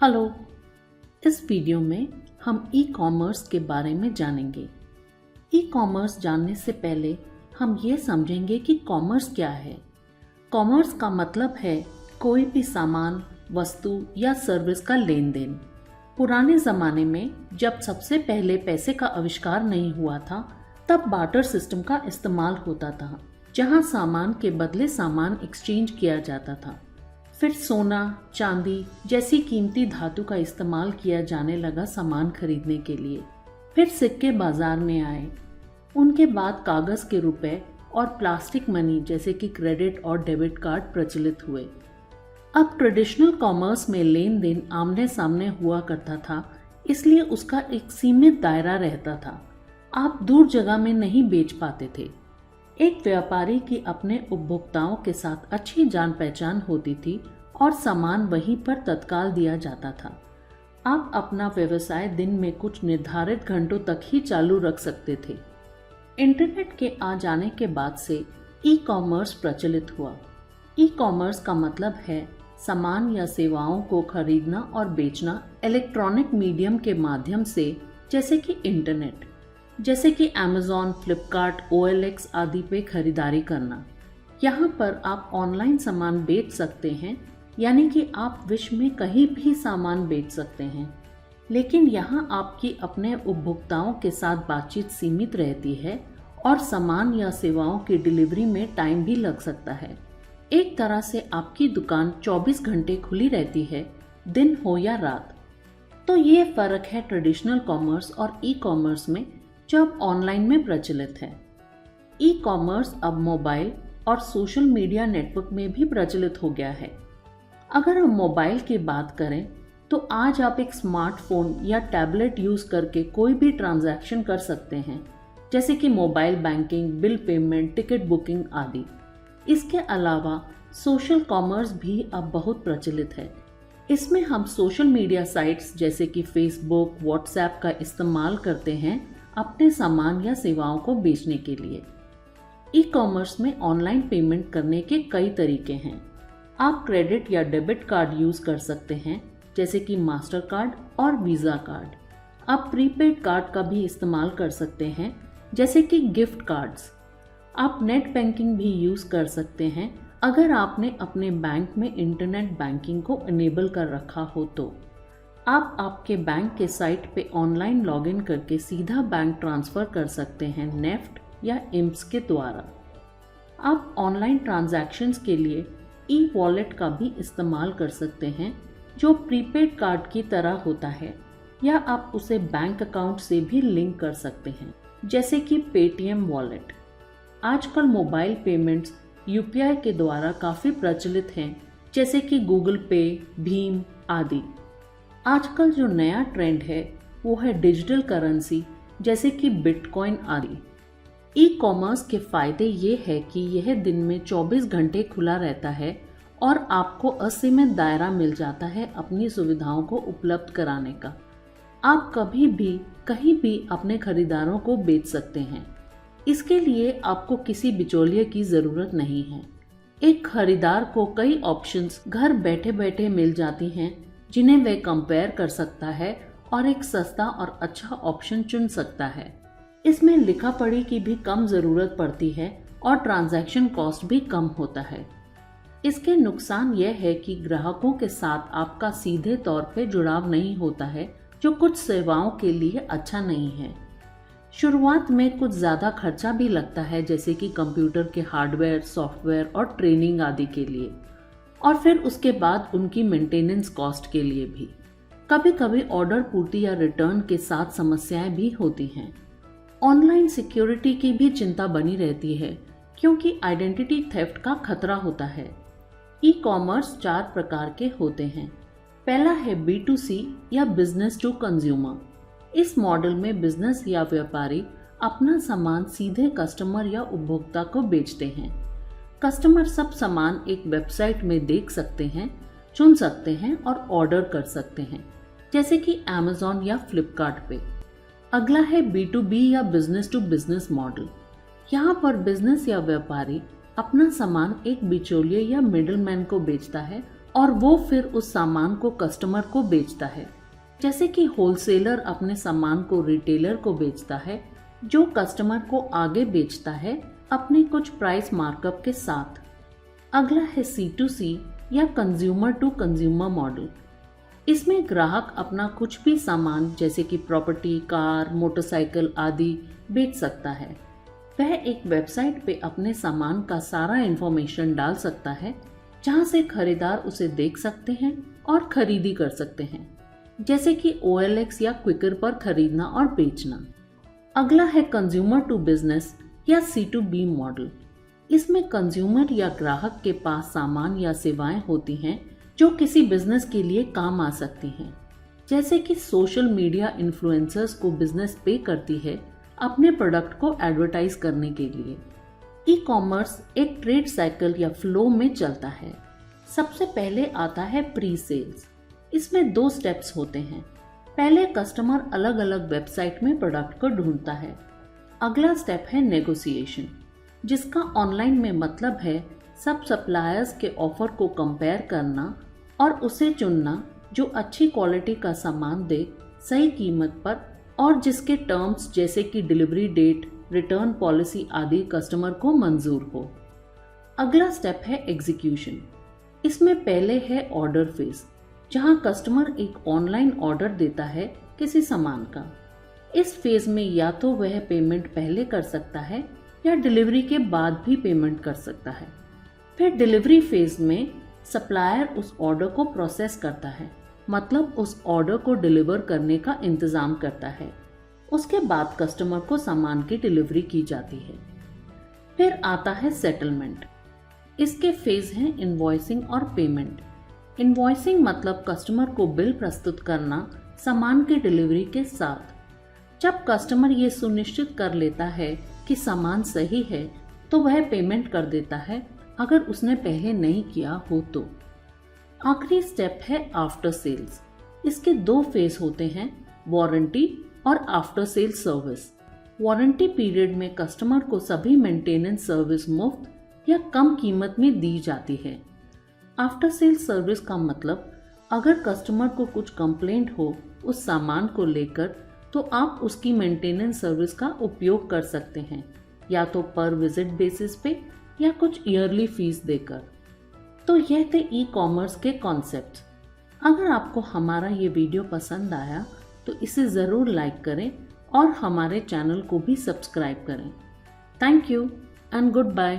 Hello. इस video में हम ई कॉमर्स के बारे में जानेंगे। ई कॉमर्स जानने से पहले हम ये समझेंगे कि कॉमर्स क्या है। कॉमर्स का मतलब है कोई भी सामान, वस्तु या सर्विस का लेन देन। पुराने ज़माने में जब सबसे पहले पैसे का आविष्कार नहीं हुआ था, तब बार्टर सिस्टम का इस्तेमाल होता था, जहां सामान के बदले सामान एक्सचेंज किया जाता था। फिर सोना, चांदी जैसी कीमती धातु का इस्तेमाल किया जाने लगा सामान खरीदने के लिए। फिर सिक्के बाजार में आए। उनके बाद कागज़ के रुपए और प्लास्टिक मनी जैसे कि क्रेडिट और डेबिट कार्ड प्रचलित हुए। अब ट्रेडिशनल कॉमर्स में लेन देन आमने सामने हुआ करता था, इसलिए उसका एक सीमित दायरा रहता था। आप दूर जगह में नहीं बेच पाते थे। एक व्यापारी की अपने उपभोक्ताओं के साथ अच्छी जान पहचान होती थी और सामान वहीं पर तत्काल दिया जाता था। आप अपना व्यवसाय दिन में कुछ निर्धारित घंटों तक ही चालू रख सकते थे। इंटरनेट के आ जाने के बाद से ई कॉमर्स प्रचलित हुआ। ई कॉमर्स का मतलब है सामान या सेवाओं को खरीदना और बेचना इलेक्ट्रॉनिक मीडियम के माध्यम से, जैसे कि इंटरनेट, जैसे कि अमेज़ॉन, फ्लिपकार्ट, OLX आदि पे खरीदारी करना। यहाँ पर आप ऑनलाइन सामान बेच सकते हैं, यानी कि आप विश्व में कहीं भी सामान बेच सकते हैं। लेकिन यहाँ आपकी अपने उपभोक्ताओं के साथ बातचीत सीमित रहती है और सामान या सेवाओं की डिलीवरी में टाइम भी लग सकता है। एक तरह से आपकी दुकान 24 घंटे खुली रहती है, दिन हो या रात। तो ये फ़र्क है ट्रेडिशनल कॉमर्स और ई कॉमर्स में, जो अब ऑनलाइन में प्रचलित है। ई कॉमर्स अब मोबाइल और सोशल मीडिया नेटवर्क में भी प्रचलित हो गया है। अगर हम मोबाइल की बात करें तो आज आप एक स्मार्टफोन या टैबलेट यूज़ करके कोई भी ट्रांजैक्शन कर सकते हैं, जैसे कि mobile banking, bill payment, ticket booking आदि। इसके अलावा सोशल कॉमर्स भी अब बहुत प्रचलित है। इसमें हम सोशल मीडिया साइट्स जैसे कि फेसबुक, व्हाट्सएप का इस्तेमाल करते हैं अपने सामान या सेवाओं को बेचने के लिए। ई कॉमर्स में ऑनलाइन पेमेंट करने के कई तरीके हैं। आप क्रेडिट या डेबिट कार्ड यूज़ कर सकते हैं, जैसे कि मास्टर कार्ड और वीज़ा कार्ड। आप प्रीपेड कार्ड का भी इस्तेमाल कर सकते हैं, जैसे कि गिफ्ट कार्ड्स। आप नेट बैंकिंग भी यूज़ कर सकते हैं अगर आपने अपने बैंक में इंटरनेट बैंकिंग को इनेबल कर रखा हो तो। आप आपके बैंक के साइट पे ऑनलाइन लॉगिन करके सीधा बैंक ट्रांसफ़र कर सकते हैं नेफ्ट या इम्स के द्वारा। आप ऑनलाइन ट्रांजैक्शंस के लिए ई वॉलेट का भी इस्तेमाल कर सकते हैं, जो प्रीपेड कार्ड की तरह होता है, या आप उसे बैंक अकाउंट से भी लिंक कर सकते हैं, जैसे कि पेटीएम वॉलेट। आजकल मोबाइल पेमेंट्स UPI के द्वारा काफ़ी प्रचलित हैं, जैसे कि गूगल पे, भीम आदि। आजकल जो नया ट्रेंड है वो है डिजिटल करेंसी, जैसे कि बिटकॉइन आदि। ई कॉमर्स के फ़ायदे ये है कि यह दिन में 24 घंटे खुला रहता है और आपको असीमित दायरा मिल जाता है अपनी सुविधाओं को उपलब्ध कराने का। आप कभी भी कहीं भी अपने खरीदारों को बेच सकते हैं। इसके लिए आपको किसी बिचौलिए की ज़रूरत नहीं है। एक खरीदार को कई ऑप्शंस घर बैठे बैठे मिल जाती हैं, जिन्हें वह कंपेयर कर सकता है और एक सस्ता और अच्छा ऑप्शन चुन सकता है। इसमें लिखा पढ़ी की भी कम ज़रूरत पड़ती है और ट्रांजैक्शन कॉस्ट भी कम होता है। इसके नुकसान यह है कि ग्राहकों के साथ आपका सीधे तौर पे जुड़ाव नहीं होता है, जो कुछ सेवाओं के लिए अच्छा नहीं है। शुरुआत में कुछ ज़्यादा खर्चा भी लगता है, जैसे कि कंप्यूटर के हार्डवेयर, सॉफ्टवेयर और ट्रेनिंग आदि के लिए, और फिर उसके बाद उनकी मेंटेनेंस कॉस्ट के लिए भी। कभी कभी ऑर्डर पूर्ति या रिटर्न के साथ समस्याएं भी होती हैं। ऑनलाइन सिक्योरिटी की भी चिंता बनी रहती है, क्योंकि आइडेंटिटी थेफ्ट का खतरा होता है। ई कॉमर्स 4 प्रकार के होते हैं। पहला है B2C या बिजनेस टू कंज्यूमर। इस मॉडल में बिजनेस या व्यापारी अपना सामान सीधे कस्टमर या उपभोक्ता को बेचते हैं। कस्टमर सब सामान एक वेबसाइट में देख सकते हैं, चुन सकते हैं और ऑर्डर कर सकते हैं, जैसे कि अमेज़ॉन या फ्लिपकार्ट पे। अगला है B2B या बिजनेस टू बिजनेस मॉडल। यहाँ पर बिजनेस या व्यापारी अपना सामान एक बिचौलिए या मिडलमैन को बेचता है और वो फिर उस सामान को कस्टमर को बेचता है। जैसे कि होलसेलर अपने सामान को रिटेलर को बेचता है, जो कस्टमर को आगे बेचता है अपने कुछ प्राइस मार्कअप के साथ। अगला है C2C या कंज्यूमर टू कंज्यूमर मॉडल। इसमें ग्राहक अपना कुछ भी सामान जैसे कि प्रॉपर्टी, कार, मोटरसाइकिल आदि बेच सकता है। वह एक वेबसाइट पे अपने सामान का सारा इंफॉर्मेशन डाल सकता है, जहां से खरीदार उसे देख सकते हैं और खरीदी कर सकते हैं, जैसे कि OLX या क्विकर पर खरीदना और बेचना। अगला है कंज्यूमर टू बिजनेस या C2B मॉडल। इसमें कंज्यूमर या ग्राहक के पास सामान या सेवाएं होती हैं जो किसी बिजनेस के लिए काम आ सकती हैं, जैसे कि सोशल मीडिया इन्फ्लुएंसर्स को बिजनेस पे करती है अपने प्रोडक्ट को एडवर्टाइज करने के लिए। ई-कॉमर्स एक ट्रेड साइकिल या फ्लो में चलता है। सबसे पहले आता है प्री सेल्स। इसमें 2 स्टेप्स होते हैं। पहले कस्टमर अलग अलग वेबसाइट में प्रोडक्ट को ढूंढता है। अगला स्टेप है नेगोशिएशन, जिसका ऑनलाइन में मतलब है सब सप्लायर्स के ऑफर को कंपेयर करना और उसे चुनना जो अच्छी क्वालिटी का सामान दे सही कीमत पर और जिसके टर्म्स जैसे कि डिलीवरी डेट, रिटर्न पॉलिसी आदि कस्टमर को मंजूर हो। अगला स्टेप है एग्जीक्यूशन। इसमें पहले है ऑर्डर फेज, जहां कस्टमर एक ऑनलाइन ऑर्डर देता है किसी सामान का। इस फेज में या तो वह पेमेंट पहले कर सकता है या डिलीवरी के बाद भी पेमेंट कर सकता है। फिर डिलीवरी फेज में सप्लायर उस ऑर्डर को प्रोसेस करता है, मतलब उस ऑर्डर को डिलीवर करने का इंतजाम करता है। उसके बाद कस्टमर को सामान की डिलीवरी की जाती है। फिर आता है सेटलमेंट। इसके फेज हैं इनवॉइसिंग और पेमेंट। इनवॉइसिंग मतलब कस्टमर को बिल प्रस्तुत करना सामान की डिलीवरी के साथ। जब कस्टमर ये सुनिश्चित कर लेता है कि सामान सही है तो वह पेमेंट कर देता है, अगर उसने पहले नहीं किया हो तो। आखिरी स्टेप है आफ्टर सेल्स। इसके 2 फेज होते हैं, वारंटी और after sale service. Warranty period में कस्टमर को सभी मेंटेनेंस सर्विस मुफ्त या कम कीमत में दी जाती है। आफ्टर सेल सर्विस का मतलब अगर कस्टमर को कुछ कंप्लेंट हो उस सामान को लेकर तो आप उसकी मेंटेनेंस सर्विस का उपयोग कर सकते हैं, या तो पर विजिट बेसिस पे या कुछ ईयरली फीस देकर। तो यह थे ई-कॉमर्स के कॉन्सेप्ट्स। अगर आपको हमारा ये वीडियो पसंद आया तो इसे ज़रूर लाइक करें और हमारे चैनल को भी सब्सक्राइब करें। Thank you and good bye.